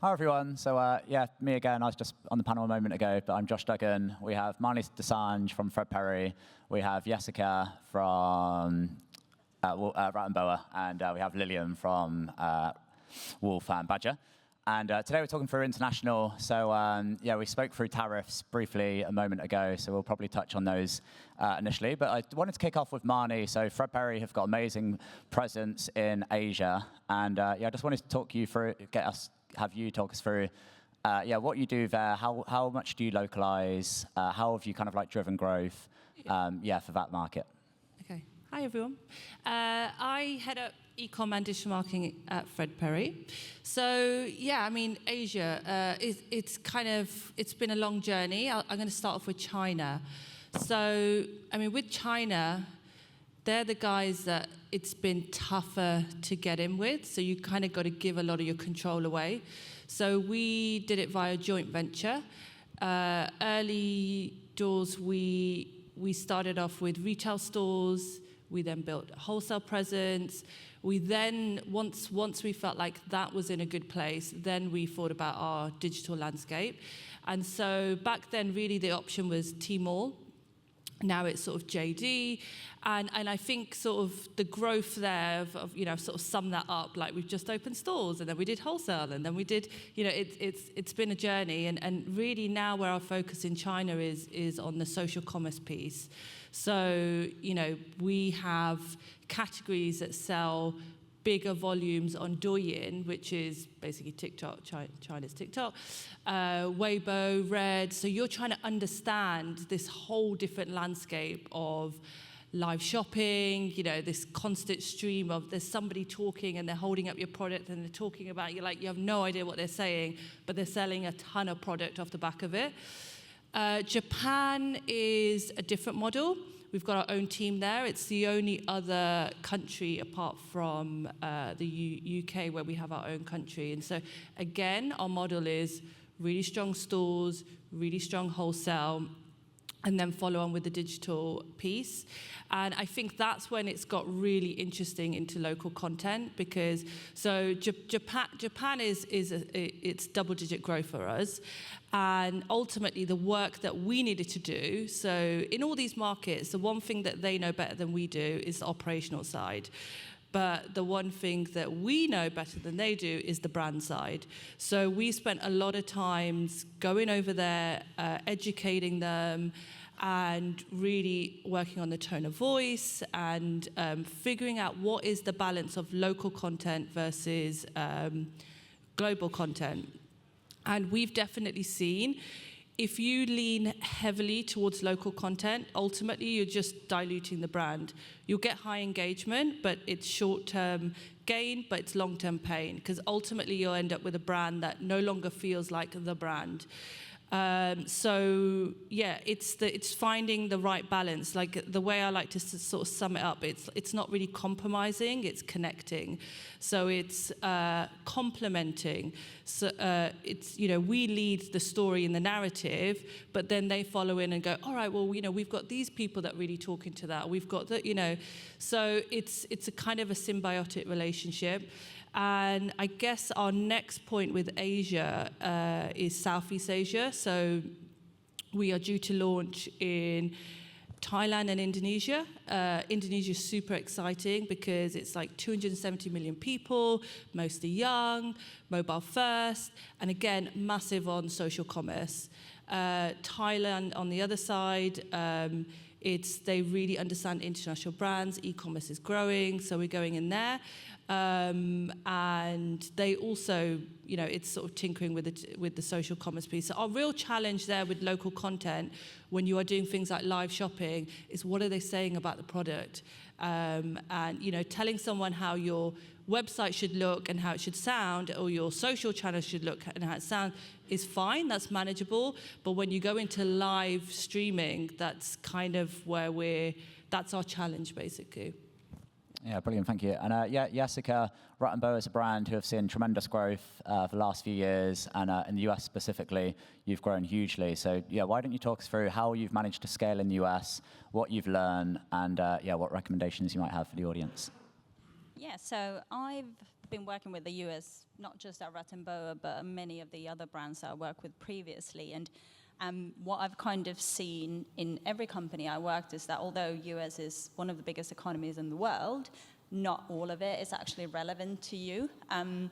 Hi, everyone. So, yeah, me again. I was just on the panel a moment ago, but I'm Josh Duggan. We have Marnie Desange from Fred Perry. We have Jessica from Boa, and we have Lillian from Wolf and Badger. And today we're talking through international. So, yeah, we spoke through tariffs briefly a moment ago, so we'll probably touch on those initially. But I wanted to kick off with Marnie. So Fred Perry have got amazing presence in Asia. And yeah, I just wanted to talk you through, have you talk us through yeah, what you do there, how much do you localize, how have you kind of like driven growth, yeah, for that market? Okay. Hi, everyone. I head up e-com and digital marketing at Fred Perry. So yeah, I mean, Asia, it's been a long journey. I'm going to start off with China. So, I mean, with China, they're the guys that it's been tougher to get in with. So you kind of got to give a lot of your control away. So we did it via joint venture. Early doors, we started off with retail stores. We then built a wholesale presence. We then, once we felt like that was in a good place, then we thought about our digital landscape. And so back then, really, the option was Tmall. Now it's sort of JD. And I think sort of the growth there of you know, sort of sum that up, like we've just opened stores, and then we did wholesale, and then we did, you know, it's been a journey. And really now where our focus in China is on the social commerce piece. So, you know, we have categories that sell bigger volumes on Douyin, which is basically TikTok, China's TikTok, Weibo, Red. So you're trying to understand this whole different landscape of live shopping, you know, this constant stream of there's somebody talking and they're holding up your product and they're talking about, you're like, you have no idea what they're saying, but they're selling a ton of product off the back of it. Japan is a different model. We've got our own team there. It's the only other country apart from the UK where we have our own country. And so, again, our model is really strong stores, really strong wholesale, and then follow on with the digital piece. And I think that's when it's got really interesting into local content, because so Japan is it's double-digit growth for us. And ultimately, the work that we needed to do, so in all these markets, the one thing that they know better than we do is the operational side. But the one thing that we know better than they do is the brand side. So we spent a lot of times going over there, educating them, and really working on the tone of voice and figuring out what is the balance of local content versus global content. And we've definitely seen, if you lean heavily towards local content, ultimately you're just diluting the brand. You'll get high engagement, but it's short-term gain, but it's long-term pain, because ultimately you'll end up with a brand that no longer feels like the brand. So yeah, it's finding the right balance. Like the way I like to sort of sum it up, it's not really compromising, it's connecting. So it's complementing. So it's, you know, we lead the story and the narrative, but then they follow in and go, all right, well, you know, we've got these people that really talk into that. We've got the, you know, so it's a kind of a symbiotic relationship. And I guess our next point with Asia is Southeast Asia. So we are due to launch in Thailand and Indonesia. Indonesia is super exciting because it's like 270 million people, mostly young, mobile first, and again, massive on social commerce. Thailand on the other side, they really understand international brands. E-commerce is growing, so we're going in there. And they also, you know, it's sort of tinkering with the social commerce piece. So our real challenge there with local content, when you are doing things like live shopping, is what are they saying about the product? And, you know, telling someone how your website should look and how it should sound, or your social channels should look and how it sounds, is fine, that's manageable. But when you go into live streaming, that's kind of where that's our challenge, basically. Yeah, brilliant, thank you. And yeah, Jessica, Boa is a brand who have seen tremendous growth for the last few years, and in the US specifically, you've grown hugely. So yeah, why don't you talk us through how you've managed to scale in the US, what you've learned, and yeah, what recommendations you might have for the audience? Yeah, so I've been working with the US, not just at Rat and Boa, but many of the other brands that I worked with previously. And what I've kind of seen in every company I worked is that although US is one of the biggest economies in the world, not all of it is actually relevant to you. And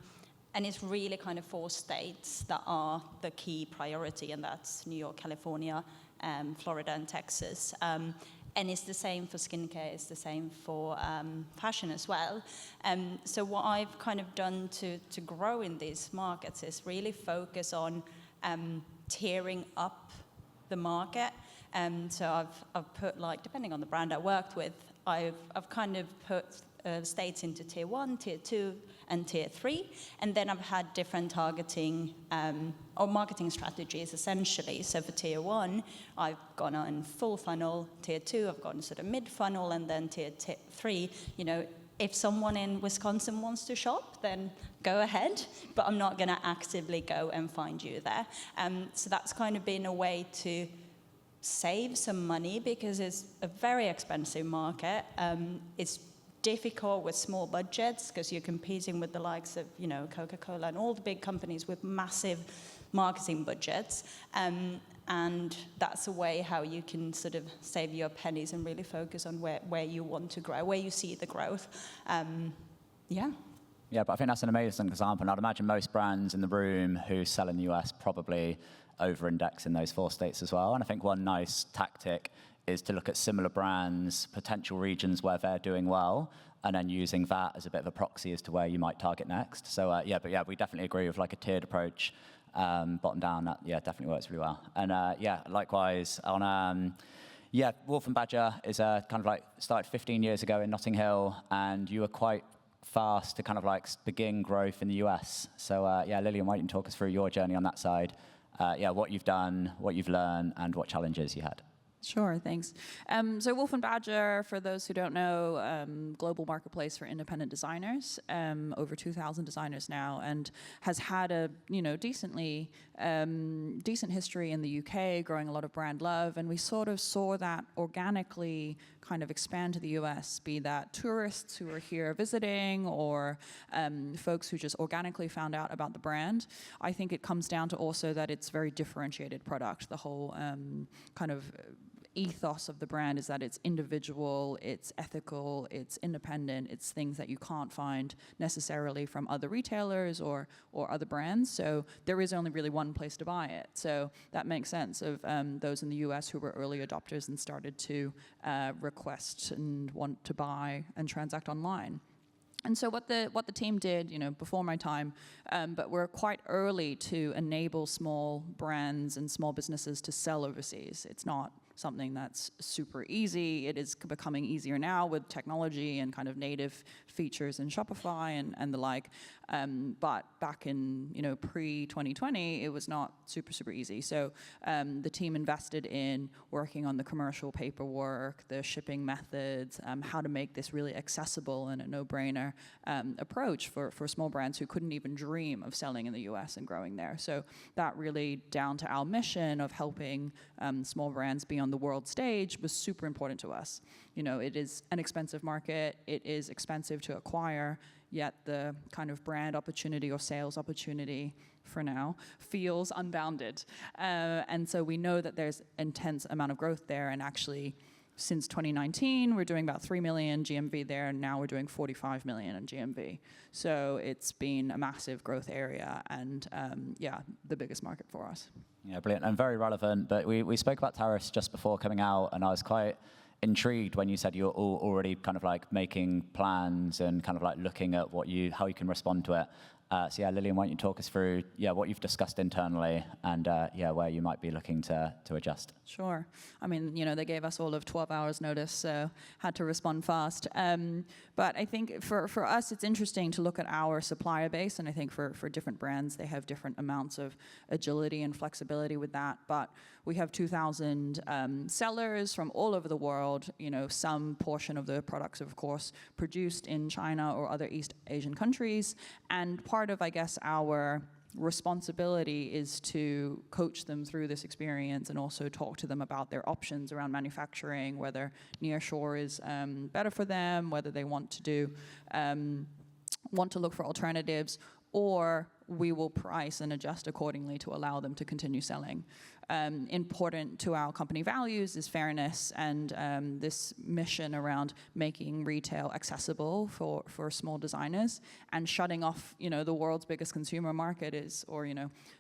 it's really kind of 4 states that are the key priority, and that's New York, California, Florida, and Texas. And it's the same for skincare, it's the same for fashion as well. So what I've kind of done to grow in these markets is really focus on tiering up the market. So I've put, like, depending on the brand I worked with, I've kind of put states into tier 1, tier 2, and tier 3, and then I've had different targeting or marketing strategies essentially. So for tier 1, I've gone on full funnel. Tier 2, I've gone sort of mid funnel, and then tier 3, you know, if someone in Wisconsin wants to shop, then go ahead, but I'm not going to actively go and find you there. So that's kind of been a way to save some money, because it's a very expensive market. It's difficult with small budgets because you're competing with the likes of, you know, Coca-Cola and all the big companies with massive marketing budgets. And that's a way how you can sort of save your pennies and really focus on where you want to grow, where you see the growth. Yeah, but I think that's an amazing example. And I'd imagine most brands in the room who sell in the US probably over-index in those 4 states as well. And I think one nice tactic is to look at similar brands, potential regions where they're doing well, and then using that as a bit of a proxy as to where you might target next. So we definitely agree with like a tiered approach, bottom down. That definitely works really well. And likewise on Wolf and Badger is kind of like started 15 years ago in Notting Hill, and you were quite fast to kind of like begin growth in the US. So Lillian, why don't you talk us through your journey on that side? What you've done, what you've learned, and what challenges you had. Sure, thanks. So Wolf and Badger, for those who don't know, global marketplace for independent designers, over 2,000 designers now, and has had a decent history in the UK, growing a lot of brand love, and we sort of saw that organically kind of expand to the US, be that tourists who are here visiting or folks who just organically found out about the brand. I think it comes down to also that it's very differentiated product. The whole kind of ethos of the brand is that it's individual, it's ethical, it's independent, it's things that you can't find necessarily from other retailers or other brands. So there is only really one place to buy it. So that makes sense of those in the US who were early adopters and started to request and want to buy and transact online. And so what the team did, before my time, but we're quite early to enable small brands and small businesses to sell overseas. It's not something that's super easy. It is becoming easier now with technology and kind of native features in Shopify and the like. But back in pre-2020, it was not super easy. So the team invested in working on the commercial paperwork, the shipping methods, how to make this really accessible and a no-brainer approach for small brands who couldn't even dream of selling in the US and growing there. So that really down to our mission of helping small brands be on the world stage was super important to us. It is an expensive market. It is expensive to acquire, yet the kind of brand opportunity or sales opportunity for now feels unbounded. And so we know that there's intense amount of growth there. And actually, since 2019, we're doing about 3 million GMV there, and now we're doing 45 million in GMV. So it's been a massive growth area and, the biggest market for us. Yeah, brilliant and very relevant. But we spoke about tariffs just before coming out, and I was quite intrigued when you said you're already kind of like making plans and kind of like looking at how you can respond to it. So Lillian, why don't you talk us through what you've discussed internally and where you might be looking to adjust. Sure. I mean, they gave us all of 12 hours notice, so had to respond fast. But I think for us, it's interesting to look at our supplier base, and I think for different brands, they have different amounts of agility and flexibility with that. But we have 2,000 sellers from all over the world. Some portion of the products, of course, produced in China or other East Asian countries, and part of, I guess, our responsibility is to coach them through this experience and also talk to them about their options around manufacturing, whether nearshore is better for them, whether they want to do want to look for alternatives, or we will price and adjust accordingly to allow them to continue selling. Important to our company values is fairness, and this mission around making retail accessible for small designers and shutting off, the world's biggest consumer market is, or,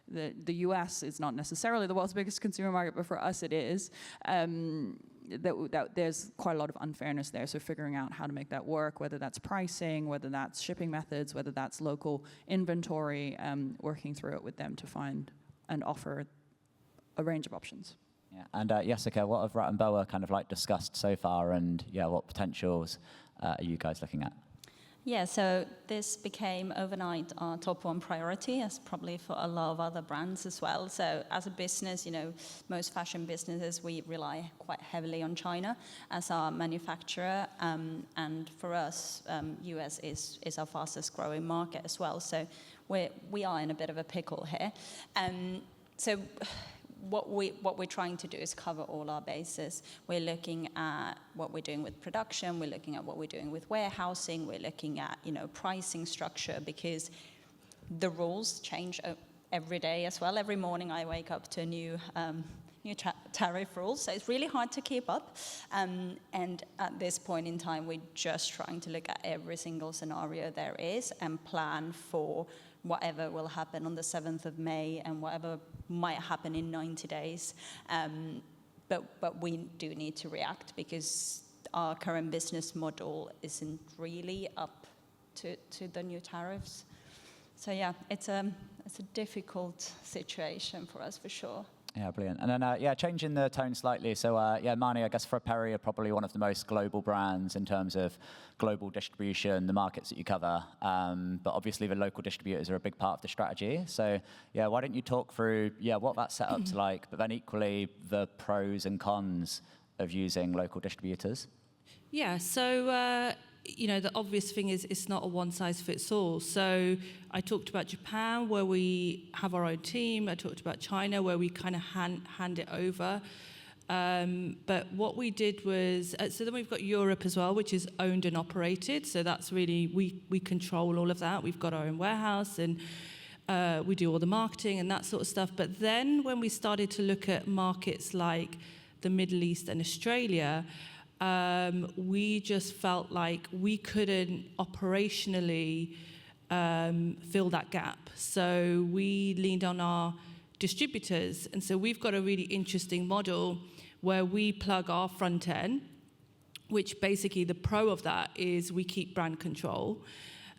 the US is not necessarily the world's biggest consumer market, but for us it is. That there's quite a lot of unfairness there. So figuring out how to make that work, whether that's pricing, whether that's shipping methods, whether that's local inventory, working through it with them to find and offer a range of options. Yeah. And Jessica, what have Rat & Boa kind of like discussed so far, and what potentials are you guys looking at? Yeah, so this became overnight our top one priority, as probably for a lot of other brands as well. So as a business, most fashion businesses, we rely quite heavily on China as our manufacturer. And for us, US is our fastest growing market as well. So we are in a bit of a pickle here. So what we're trying to do is cover all our bases. We're looking at what we're doing with production. We're looking at what we're doing with warehousing. We're looking at, pricing structure, because the rules change every day as well. Every morning I wake up to new tariff rules. So it's really hard to keep up. And at this point in time, we're just trying to look at every single scenario there is and plan for whatever will happen on the 7th of May and whatever might happen in 90 days. But we do need to react, because our current business model isn't really up to the new tariffs. So yeah, it's a difficult situation for us for sure. Yeah, brilliant. And then, changing the tone slightly. So, Marnie, I guess Fred Perry are probably one of the most global brands in terms of global distribution, the markets that you cover. But obviously, the local distributors are a big part of the strategy. So, why don't you talk through, what that setup's like, but then equally the pros and cons of using local distributors? Yeah, so the obvious thing is it's not a one-size-fits-all. So I talked about Japan, where we have our own team. I talked about China, where we kind of hand it over. But what we did was, so then we've got Europe as well, which is owned and operated. So that's really, we control all of that. We've got our own warehouse, and we do all the marketing and that sort of stuff. But then when we started to look at markets like the Middle East and Australia, we just felt like we couldn't operationally fill that gap. So we leaned on our distributors. And so we've got a really interesting model where we plug our front end, which basically the pro of that is we keep brand control.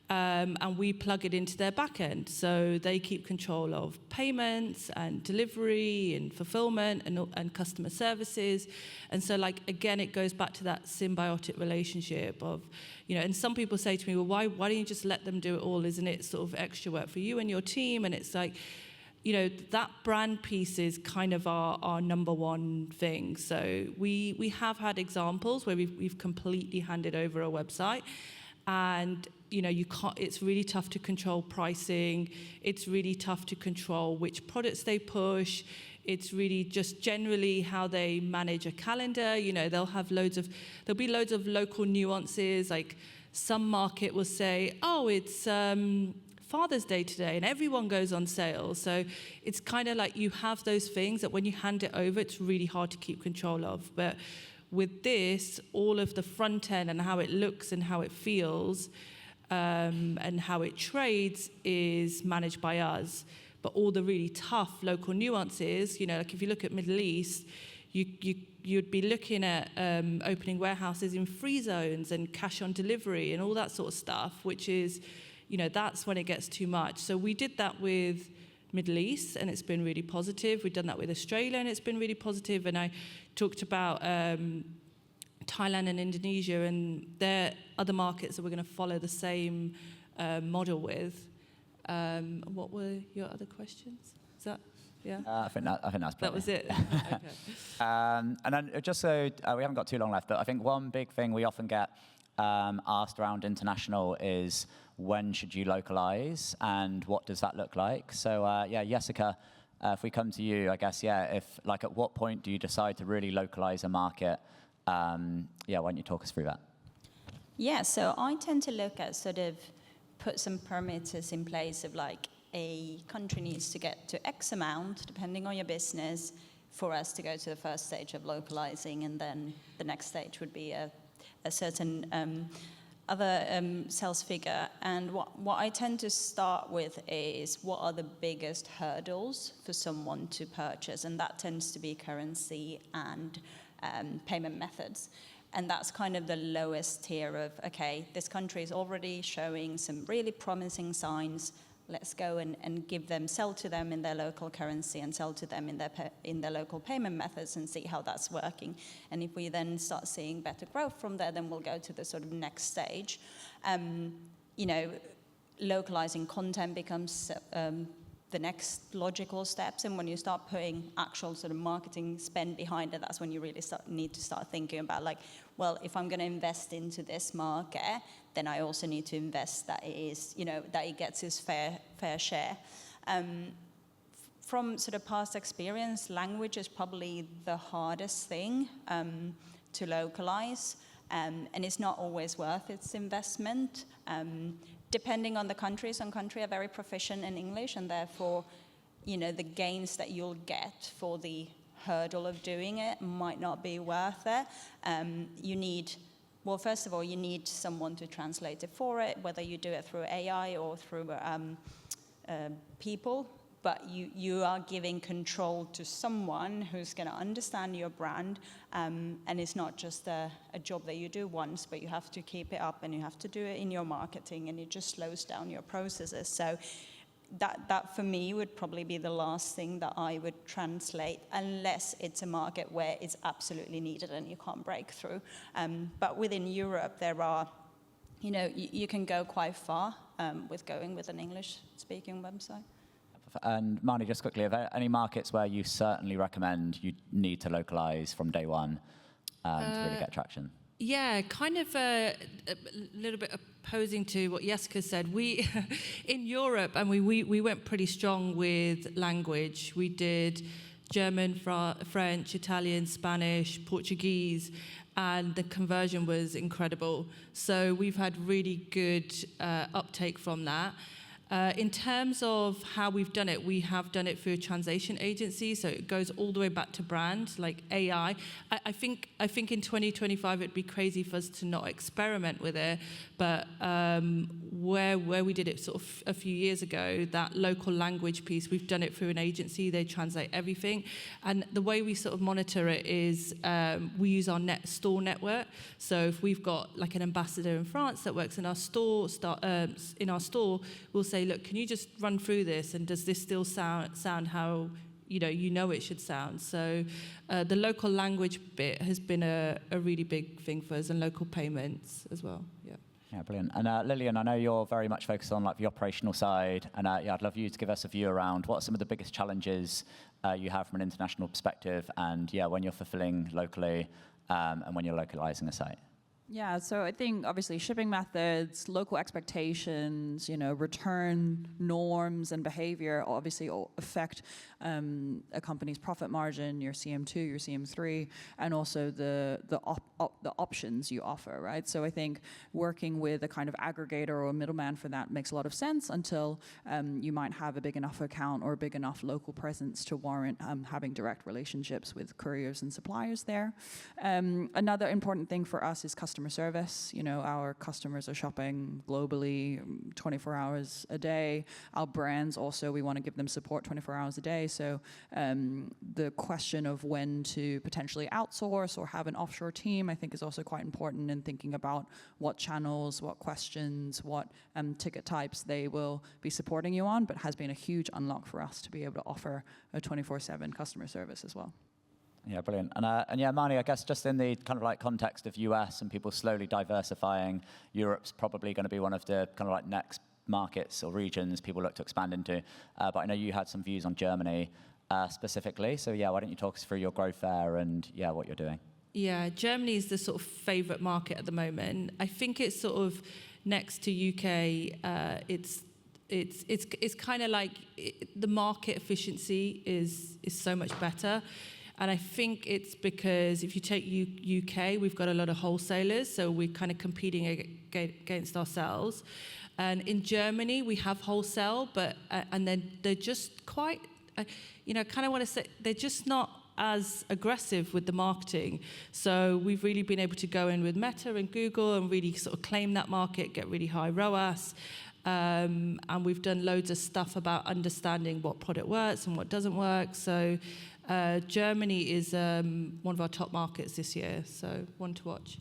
And we plug it into their back end. So they keep control of payments and delivery and fulfillment and customer services. And so, again, it goes back to that symbiotic relationship of, and some people say to me, well, why don't you just let them do it all? Isn't it sort of extra work for you and your team? And it's like, that brand piece is kind of our number one thing. So we have had examples where we've completely handed over a website, and you can't. It's really tough to control pricing. It's really tough to control which products they push. It's really just generally how they manage a calendar. There'll be loads of local nuances. Like some market will say, oh, it's Father's Day today, and everyone goes on sale. So it's kind of like you have those things that when you hand it over, it's really hard to keep control of. But with this, all of the front end and how it looks and how it feels and how it trades is managed by us. But all the really tough local nuances, like if you look at Middle East, you'd be looking at opening warehouses in free zones and cash on delivery and all that sort of stuff, which is, that's when it gets too much. So we did that with Middle East, and it's been really positive. We've done that with Australia, and it's been really positive. And I talked about Thailand and Indonesia, and they're other markets that we're going to follow the same model with. What were your other questions? Is that, yeah? I think that's plenty. That was it? Okay. And then just so, we haven't got too long left, but I think one big thing we often get asked around international is, when should you localize, and what does that look like? So, Jessica, if we come to you, I guess, if at what point do you decide to really localize a market? Why don't you talk us through that? Yeah, so I tend to look at sort of put some parameters in place of like a country needs to get to X amount, depending on your business, for us to go to the first stage of localizing, and then the next stage would be a certain other sales figure. And what I tend to start with is what are the biggest hurdles for someone to purchase, and that tends to be currency and payment methods. And that's kind of the lowest tier of, okay, this country is already showing some really promising signs. Let's go and give them, sell to them in their local currency and sell to them in their local payment methods and see how that's working. And if we then start seeing better growth from there, then we'll go to the sort of next stage. You know, localizing content becomes the next logical steps. And when you start putting actual sort of marketing spend behind it, that's when you really need to start thinking about like, well, if I'm going to invest into this market, then I also need to invest that it is, you know, that it gets its fair share. From sort of past experience, language is probably the hardest thing to localize, and it's not always worth its investment. Depending on the country, some countries are very proficient in English, and therefore, you know, the gains that you'll get for the hurdle of doing it might not be worth it. You need, well, first of all, you need someone to translate it for it, whether you do it through AI or through people, but you are giving control to someone who's going to understand your brand, and it's not just a job that you do once, but you have to keep it up and you have to do it in your marketing, and it just slows down your processes. So that for me would probably be the last thing that I would translate, unless it's a market where it's absolutely needed and you can't break through. But within Europe, there are, you know, you can go quite far with going with an English-speaking website. And Marnie, just quickly, are there any markets where you certainly recommend you need to localize from day one to really get traction? Yeah, kind of a little bit opposing to what Jessica said. We, in Europe, and we went pretty strong with language. We did German, French, Italian, Spanish, Portuguese, and the conversion was incredible. So we've had really good uptake from that. In terms of how we've done it, we have done it through a translation agency, so it goes all the way back to brand, like AI. I think in 2025 it'd be crazy for us to not experiment with it, but where we did it sort of a few years ago, that local language piece, we've done it through an agency. They translate everything, and the way we sort of monitor it is we use our store network. So if we've got like an ambassador in France that works in our store, we'll say, look, can you just run through this, and does this still sound how you know it should sound? So the local language bit has been a really big thing for us, and local payments as well. Yeah. Yeah, brilliant. And Lillian, I know you're very much focused on like the operational side, and yeah, I'd love you to give us a view around what are some of the biggest challenges you have from an international perspective, and yeah, when you're fulfilling locally and when you're localizing a site. Yeah, so I think obviously shipping methods, local expectations, return norms and behavior obviously all affect a company's profit margin, your CM2, your CM3, and also the options you offer, right? So I think working with a kind of aggregator or a middleman for that makes a lot of sense until you might have a big enough account or a big enough local presence to warrant having direct relationships with couriers and suppliers there. Another important thing for us is customer service. Our customers are shopping globally 24 hours a day. Our brands also, we want to give them support 24 hours a day. So the question of when to potentially outsource or have an offshore team, I think is also quite important in thinking about what channels, what questions, what ticket types they will be supporting you on, but has been a huge unlock for us to be able to offer a 24/7 customer service as well. Yeah, brilliant. And yeah, Marnie, I guess just in the kind of like context of US and people slowly diversifying, Europe's probably going to be one of the kind of like next markets or regions people look to expand into. But I know you had some views on Germany specifically. So yeah, why don't you talk us through your growth there and yeah, what you're doing? Yeah, Germany is the sort of favorite market at the moment. I think it's sort of next to UK. It's kind of like the market efficiency is so much better. And I think it's because if you take UK, we've got a lot of wholesalers, so we're kind of competing against ourselves. And in Germany, we have wholesale, but and then they're just quite, kind of want to say, they're just not as aggressive with the marketing. So we've really been able to go in with Meta and Google and really sort of claim that market, get really high ROAS. And we've done loads of stuff about understanding what product works and what doesn't work. So Germany is one of our top markets this year, so one to watch.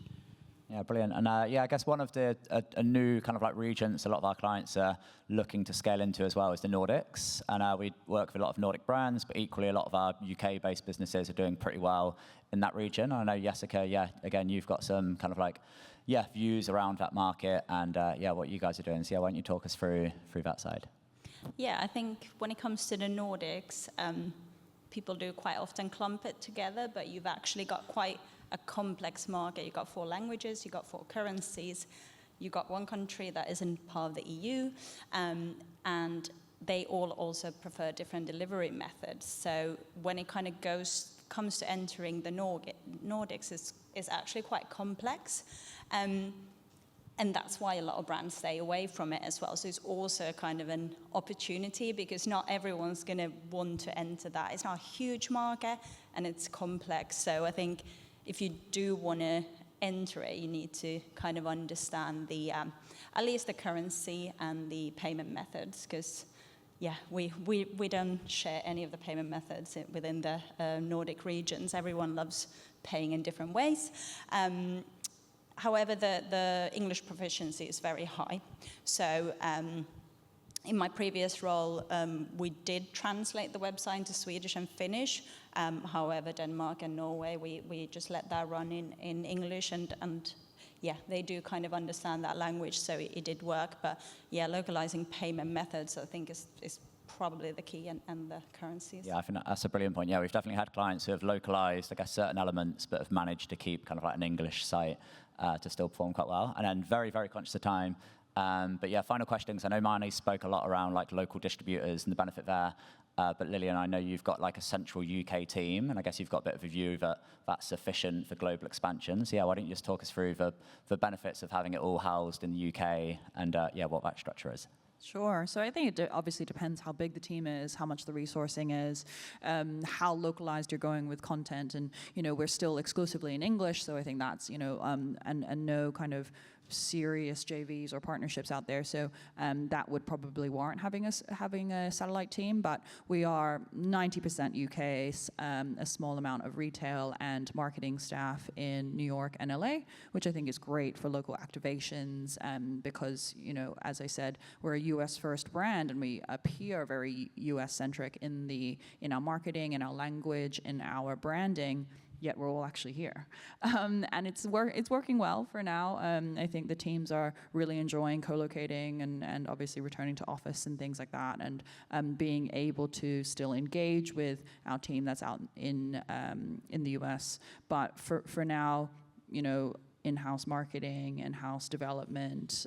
Yeah, brilliant. And I guess one of the a new kind of like regions a lot of our clients are looking to scale into as well is the Nordics. And we work with a lot of Nordic brands, but equally a lot of our UK-based businesses are doing pretty well in that region. I know, Jessica, again, you've got some kind of like, views around that market and, what you guys are doing. So, why don't you talk us through that side? Yeah, I think when it comes to the Nordics, people do quite often clump it together, but you've actually got quite a complex market. You've got 4 languages, you've got 4 currencies, you've got one country that isn't part of the EU, and they all also prefer different delivery methods. So when it kind of comes to entering the Nordics, is actually quite complex. And that's why a lot of brands stay away from it as well. So it's also kind of an opportunity because not everyone's going to want to enter that. It's not a huge market and it's complex. So I think if you do want to enter it, you need to kind of understand the at least the currency and the payment methods because we don't share any of the payment methods within the Nordic regions. Everyone loves paying in different ways. However, the English proficiency is very high. So in my previous role, we did translate the website into Swedish and Finnish. However, Denmark and Norway, we just let that run in English. And they do kind of understand that language, so it did work. But localizing payment methods, I think, is probably the key, and the currencies. Yeah, I think that's a brilliant point. Yeah, we've definitely had clients who have localized, I guess, certain elements, but have managed to keep kind of like an English site to still perform quite well. And then very, very conscious of time. But final question, because I know Marnie spoke a lot around like local distributors and the benefit there. But Lillian, I know you've got like a central UK team, and I guess you've got a bit of a view that that's sufficient for global expansion. So why don't you just talk us through the benefits of having it all housed in the UK and what that structure is? Sure. So I think it obviously depends how big the team is, how much the resourcing is, how localized you're going with content. And, we're still exclusively in English, so I think that's, and no kind of serious JVs or partnerships out there. So that would probably warrant having a satellite team. But we are 90% UK, a small amount of retail and marketing staff in New York and LA, which I think is great for local activations because, as I said, we're a US first brand and we appear very US centric in our marketing, in our language, in our branding. Yet we're all actually here. And it's working well for now. I think the teams are really enjoying co-locating and obviously returning to office and things like that, and being able to still engage with our team that's out in the US. But for now, in-house marketing, in-house development,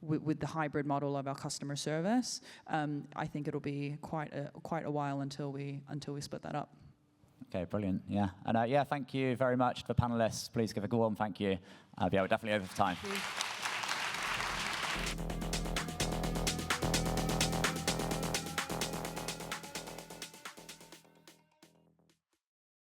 with the hybrid model of our customer service, I think it'll be quite a while until we split that up. Okay, brilliant. Yeah, and thank you very much to the panelists. Please give a warm thank you. We're definitely over for time.